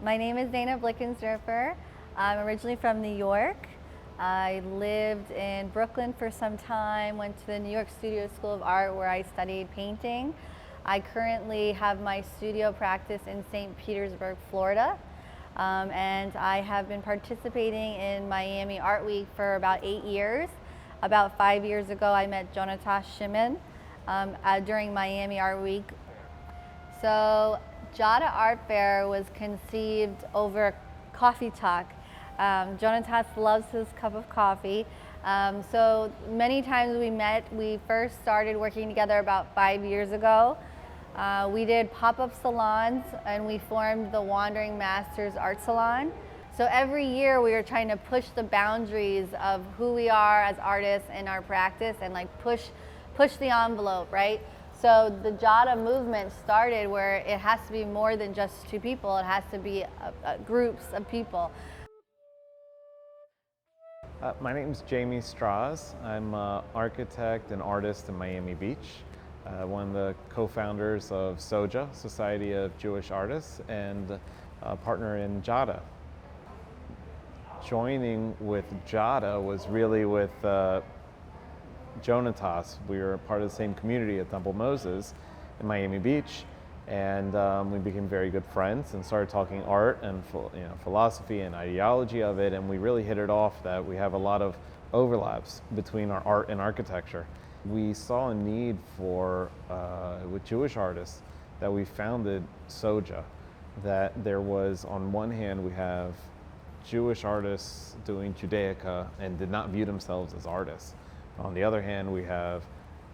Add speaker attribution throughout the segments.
Speaker 1: My name is Dana Blickensdorfer. I'm originally from New York. I lived in Brooklyn for some time, went to the New York Studio School of Art where I studied painting. I currently have my studio practice in St. Petersburg, Florida. And I have been participating in Miami Art Week for about 8 years. About 5 years ago, I met Jonatas Shimon during Miami Art Week. So JADA Art Fair was conceived over coffee talk. Jonatas loves his cup of coffee. So many times we met. We first started working together about 5 years ago. We did pop-up salons and we formed the Wandering Masters Art Salon. So every year we were trying to push the boundaries of who we are as artists in our practice and like push the envelope, right? So the JADA movement started where it has to be more than just two people, it has to be groups of people.
Speaker 2: My name is Jamie Strauss. I'm an architect and artist in Miami Beach. One of the co-founders of SOJA, Society of Jewish Artists, and a partner in JADA. Joining with JADA was really with Jonatas. We were part of the same community at Temple Moses in Miami Beach, and we became very good friends and started talking art and philosophy and ideology of it, and we really hit it off that we have a lot of overlaps between our art and architecture. We saw a need for, with Jewish artists, that we founded SOJA, that there was, on one hand, we have Jewish artists doing Judaica and did not view themselves as artists. On the other hand, we have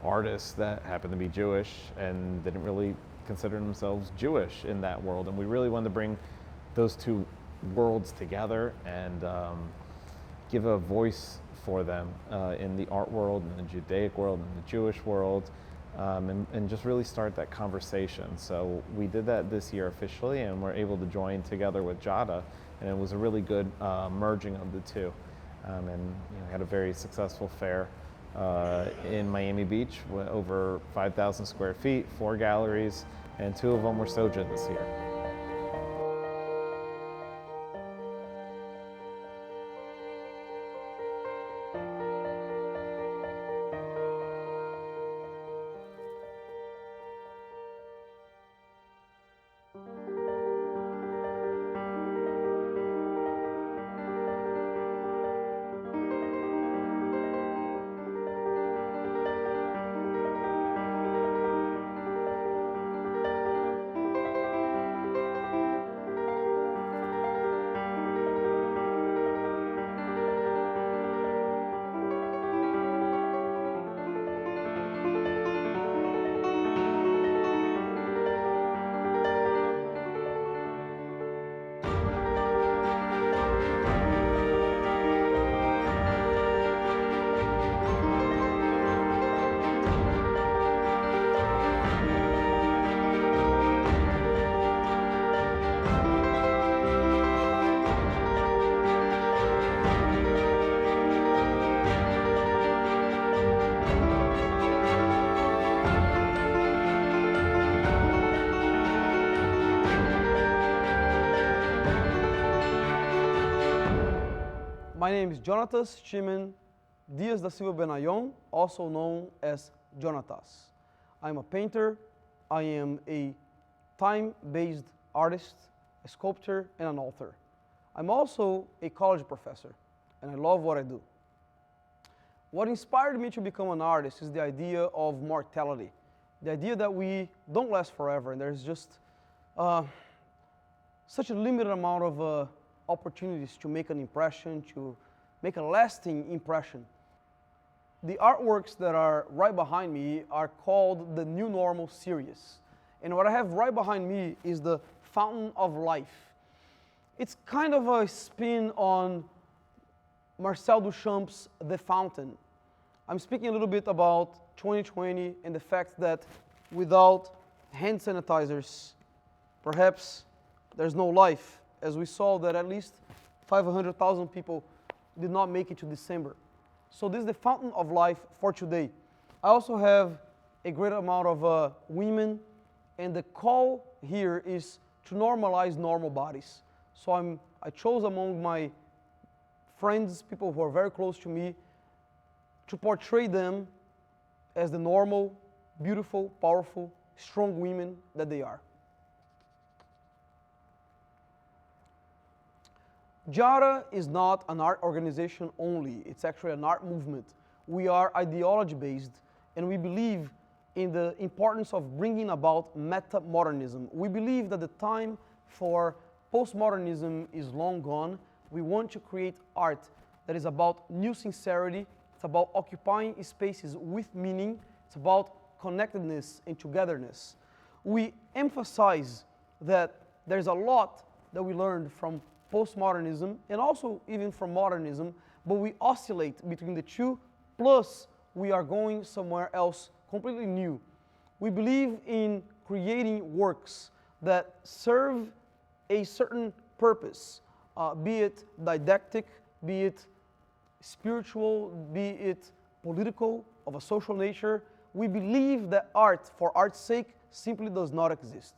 Speaker 2: artists that happen to be Jewish and didn't really consider themselves Jewish in that world. And we really wanted to bring those two worlds together and give a voice for them in the art world, in the Judaic world, in the Jewish world, and just really start that conversation. So we did that this year officially, and we're able to join together with JADA, and it was a really good merging of the two. And had a very successful fair in Miami Beach with over 5,000 square feet, 4 galleries, and 2 of them were SOJA this year.
Speaker 3: My name is Jonatas Shimon Dias da Silva Benayon, also known as Jonatas. I'm a painter, I am a time-based artist, a sculptor, and an author. I'm also a college professor, and I love what I do. What inspired me to become an artist is the idea of mortality, the idea that we don't last forever, and there's just such a limited amount of opportunities to make an impression, to make a lasting impression. The artworks that are right behind me are called the New Normal series. And what I have right behind me is the Fountain of Life. It's kind of a spin on Marcel Duchamp's The Fountain. I'm speaking a little bit about 2020 and the fact that without hand sanitizers, perhaps there's no life, as we saw that at least 500,000 people did not make it to December. So this is the fountain of life for today. I also have a great amount of women, and the call here is to normalize normal bodies. So I chose among my friends, people who are very close to me, to portray them as the normal, beautiful, powerful, strong women that they are. JADA is not an art organization only, it's actually an art movement. We are ideology based and we believe in the importance of bringing about metamodernism. We believe that the time for postmodernism is long gone. We want to create art that is about new sincerity, it's about occupying spaces with meaning, it's about connectedness and togetherness. We emphasize that there's a lot that we learned from postmodernism and also even from modernism, but we oscillate between the two, plus we are going somewhere else completely new. We believe in creating works that serve a certain purpose, be it didactic, be it spiritual, be it political, of a social nature. We believe that art for art's sake simply does not exist.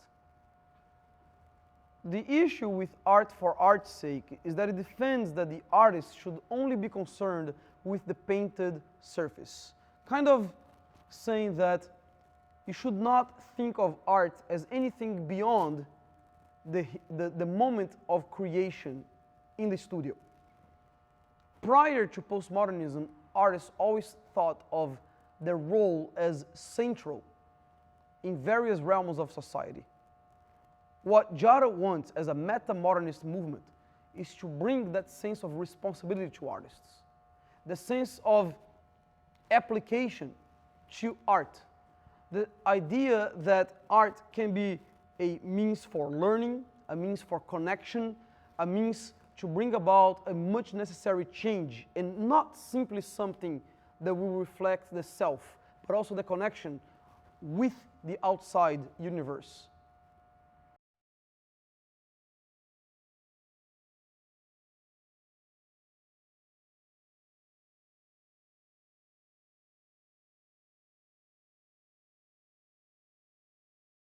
Speaker 3: The issue with art for art's sake is that it defends that the artist should only be concerned with the painted surface. Kind of saying that you should not think of art as anything beyond the moment of creation in the studio. Prior to postmodernism, artists always thought of their role as central in various realms of society. What JADA wants as a metamodernist movement is to bring that sense of responsibility to artists, the sense of application to art, the idea that art can be a means for learning, a means for connection, a means to bring about a much necessary change, and not simply something that will reflect the self, but also the connection with the outside universe.